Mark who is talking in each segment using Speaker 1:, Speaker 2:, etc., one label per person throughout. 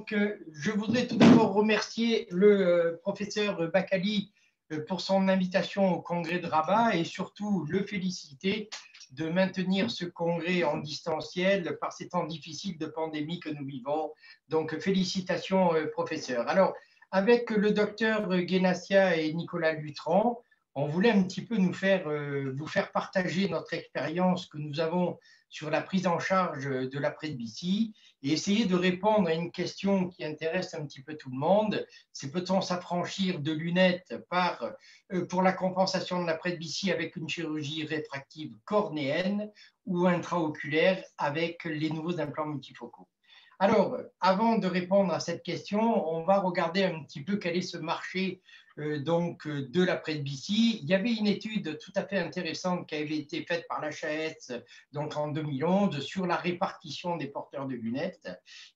Speaker 1: Je voudrais tout d'abord remercier le professeur Bakali pour son invitation au congrès de Rabat et surtout le féliciter de maintenir ce congrès en distanciel par ces temps difficiles de pandémie que nous vivons. Donc, félicitations, professeur. Alors, avec le docteur Guénassia et Nicolas Lutran, on voulait un petit peu vous faire partager notre expérience que nous avons sur la prise en charge de la presbytie et essayer de répondre à une question qui intéresse un petit peu tout le monde. C'est peut-on s'affranchir de lunettes pour la compensation de la presbytie avec une chirurgie réfractive cornéenne ou intraoculaire avec les nouveaux implants multifocaux? Alors, avant de répondre à cette question, on va regarder un petit peu quel est ce marché de la presbytie. Il y avait une étude tout à fait intéressante qui avait été faite par l'HAS donc en 2011 sur la répartition des porteurs de lunettes.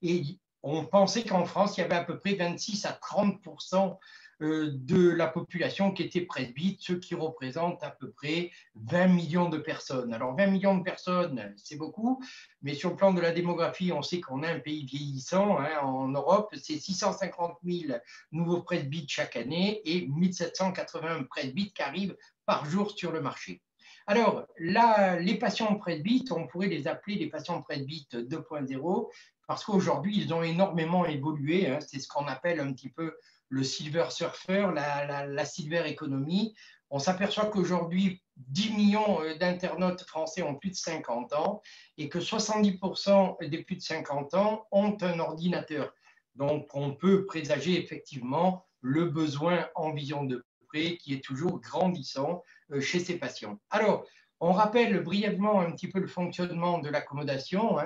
Speaker 1: Et on pensait qu'en France, il y avait à peu près 26 à 30% de la population qui était presbyte, ce qui représente à peu près 20 millions de personnes. Alors 20 millions de personnes, c'est beaucoup, mais sur le plan de la démographie, on sait qu'on a un pays vieillissant. En Europe, c'est 650 000 nouveaux presbytes chaque année et 1780 presbytes qui arrivent par jour sur le marché. Alors, là, les patients presbytes, on pourrait les appeler les patients presbytes 2.0 parce qu'aujourd'hui, ils ont énormément évolué. C'est ce qu'on appelle un petit peu le silver surfer, la silver economy. On s'aperçoit qu'aujourd'hui, 10 millions d'internautes français ont plus de 50 ans et que 70% des plus de 50 ans ont un ordinateur. Donc, on peut présager effectivement le besoin en vision de près qui est toujours grandissant chez ces patients. Alors, on rappelle brièvement un petit peu le fonctionnement de l'accommodation.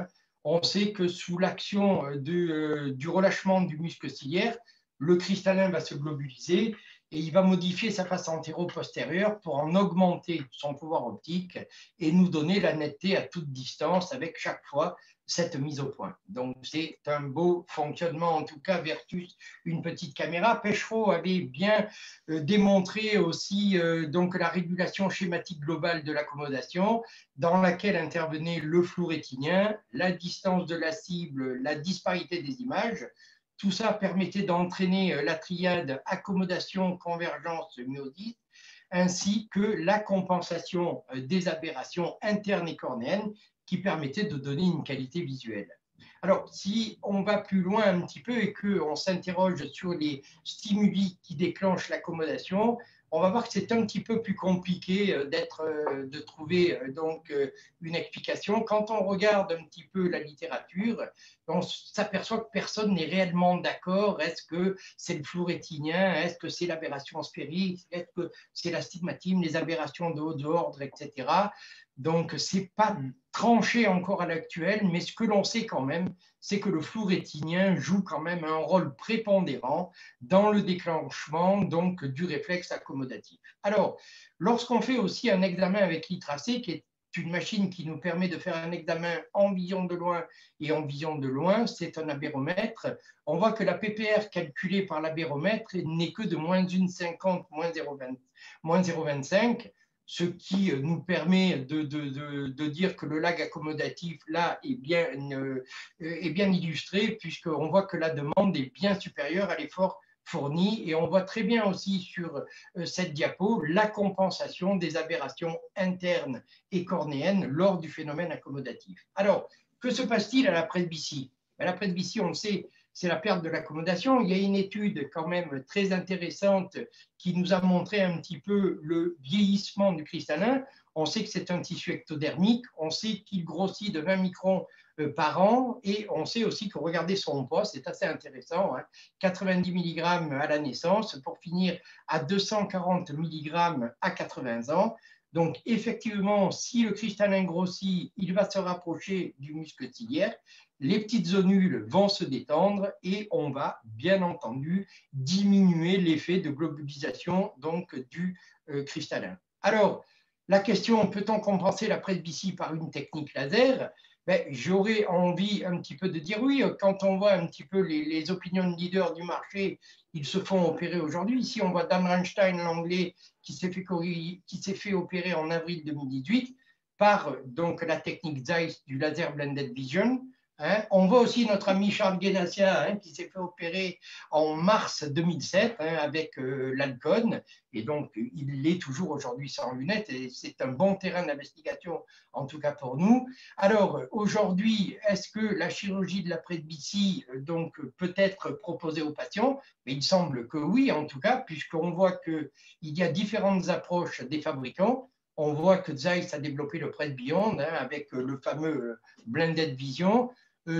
Speaker 1: On sait que sous l'action du relâchement du muscle ciliaire, le cristallin va se globuliser et il va modifier sa face antéro-postérieure pour en augmenter son pouvoir optique et nous donner la netteté à toute distance avec chaque fois cette mise au point. Donc, c'est un beau fonctionnement, en tout cas, versus une petite caméra. Peschereau avait bien démontré aussi donc la régulation schématique globale de l'accommodation dans laquelle intervenait le flou rétinien, la distance de la cible, la disparité des images. Tout ça permettait d'entraîner la triade accommodation, convergence, myosite, ainsi que la compensation des aberrations internes et cornéennes qui permettait de donner une qualité visuelle. Alors, si on va plus loin un petit peu et qu'on s'interroge sur les stimuli qui déclenchent l'accommodation, on va voir que c'est un petit peu plus compliqué de trouver donc une explication. Quand on regarde un petit peu la littérature, on s'aperçoit que personne n'est réellement d'accord. Est-ce que c'est le flou rétinien? Est-ce que c'est l'aberration sphérique? Est-ce que c'est l'astigmatisme, les aberrations de haut ordre, etc. Donc, ce n'est pas tranché encore à l'actuel, mais ce que l'on sait quand même, c'est que le flou rétinien joue quand même un rôle prépondérant dans le déclenchement donc, du réflexe accommodatif. Alors, lorsqu'on fait aussi un examen avec l'ITRACé, qui est une machine qui nous permet de faire un examen en vision de loin et en vision de loin, c'est un abéromètre. On voit que la PPR calculée par l'abéromètre n'est que de moins 1,50, moins 0,25, ce qui nous permet de dire que le lag accommodatif, là, est bien illustré, puisqu'on voit que la demande est bien supérieure à l'effort fourni. Et on voit très bien aussi sur cette diapo la compensation des aberrations internes et cornéennes lors du phénomène accommodatif. Alors, que se passe-t-il à la presbytie? À la presbytie, on le sait, c'est la perte de l'accommodation. Il y a une étude quand même très intéressante qui nous a montré un petit peu le vieillissement du cristallin. On sait que c'est un tissu ectodermique, on sait qu'il grossit de 20 microns par an et on sait aussi que regardez son poids, c'est assez intéressant, 90 mg à la naissance pour finir à 240 mg à 80 ans. Donc, effectivement, si le cristallin grossit, il va se rapprocher du muscle ciliaire, les petites zonules vont se détendre et on va, bien entendu, diminuer l'effet de globulisation donc, du cristallin. Alors, la question, peut-on compenser la presbytie par une technique laser? J'aurais envie un petit peu de dire oui, quand on voit un petit peu les opinion leaders du marché, ils se font opérer aujourd'hui. Ici, on voit Dan Reinstein, l'anglais, qui s'est fait opérer en avril 2018 par donc, la technique ZEISS du Laser Blended Vision, Hein. On voit aussi notre ami Charles Guénassia, hein, qui s'est fait opérer en mars 2007 hein, avec l'Alcon. Et donc, il l'est toujours aujourd'hui sans lunettes. Et c'est un bon terrain d'investigation, en tout cas pour nous. Alors, aujourd'hui, est-ce que la chirurgie de la presbytie donc, peut être proposée aux patients? Mais il semble que oui, en tout cas, puisqu'on voit qu'il y a différentes approches des fabricants. On voit que Zeiss a développé le Presbyond hein, avec le fameux Blended Vision.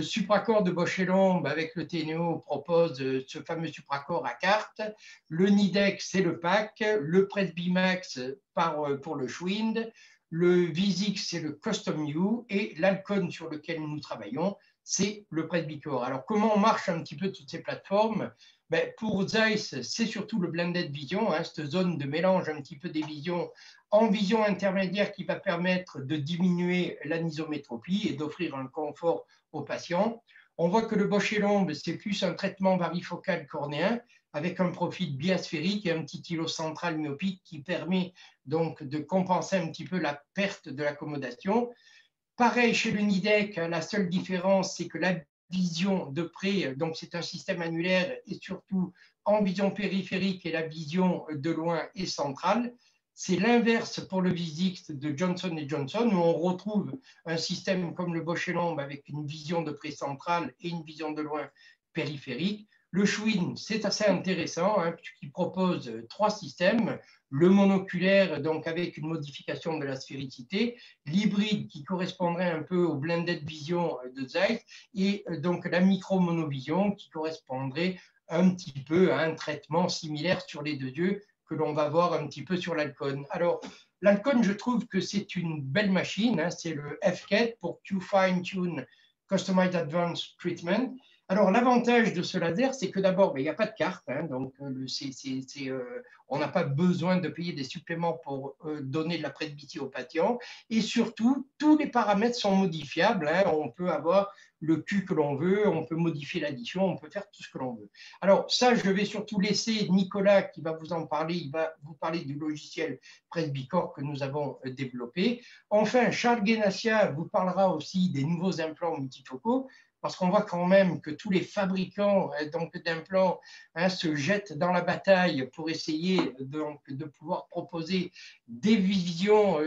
Speaker 1: Supracorps de Bosch et Lomb avec le TNO propose ce fameux supracorps à carte. Le Nidex, c'est le pack. Le Presbymax pour le Schwind. Le Visix, c'est le Custom U. Et l'Alcon sur lequel nous travaillons, c'est le Presbycore. Alors, comment marche un petit peu toutes ces plateformes? Ben, pour Zeiss, c'est surtout le Blended Vision, hein, cette zone de mélange un petit peu des visions en vision intermédiaire qui va permettre de diminuer l'anisométropie et d'offrir un confort aux patients. On voit que le Bosch et Lomb, c'est plus un traitement varifocal cornéen avec un profil biasphérique et un petit îlot central myopique qui permet donc de compenser un petit peu la perte de l'accommodation. Pareil chez le Nidec, la seule différence, c'est que la vision de près, donc c'est un système annulaire et surtout en vision périphérique et la vision de loin est centrale. C'est l'inverse pour le Vizix de Johnson & Johnson, où on retrouve un système comme le Bosch et Lomb avec une vision de près centrale et une vision de loin périphérique. Le Schwinn, c'est assez intéressant, hein, puisqu'il propose 3 systèmes. Le monoculaire, donc avec une modification de la sphéricité, l'hybride qui correspondrait un peu au blended vision de Zeiss, et donc la micro-monovision qui correspondrait un petit peu à un traitement similaire sur les 2 yeux que l'on va voir un petit peu sur l'Alcon. Alors, l'Alcon, je trouve que c'est une belle machine, hein, c'est le FCAT pour Q-Fine Tune Customized Advanced Treatment. Alors, l'avantage de ce laser, c'est que d'abord, il n'y a pas de carte, hein, donc on n'a pas besoin de payer des suppléments pour donner de la presbytie aux patients. Et surtout, tous les paramètres sont modifiables. Hein, on peut avoir le Q que l'on veut, on peut modifier l'addition, on peut faire tout ce que l'on veut. Alors, ça, je vais surtout laisser Nicolas qui va vous en parler. Il va vous parler du logiciel Presbycore que nous avons développé. Enfin, Charles Guénassia vous parlera aussi des nouveaux implants multifocaux, parce qu'on voit quand même que tous les fabricants d'implants se jettent dans la bataille pour essayer de pouvoir proposer des visions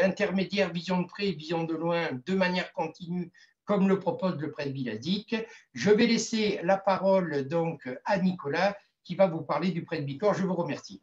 Speaker 1: intermédiaires, vision de près et vision de loin, de manière continue, comme le propose le Presbylasique. Je vais laisser la parole donc à Nicolas qui va vous parler du Presbycore. Je vous remercie.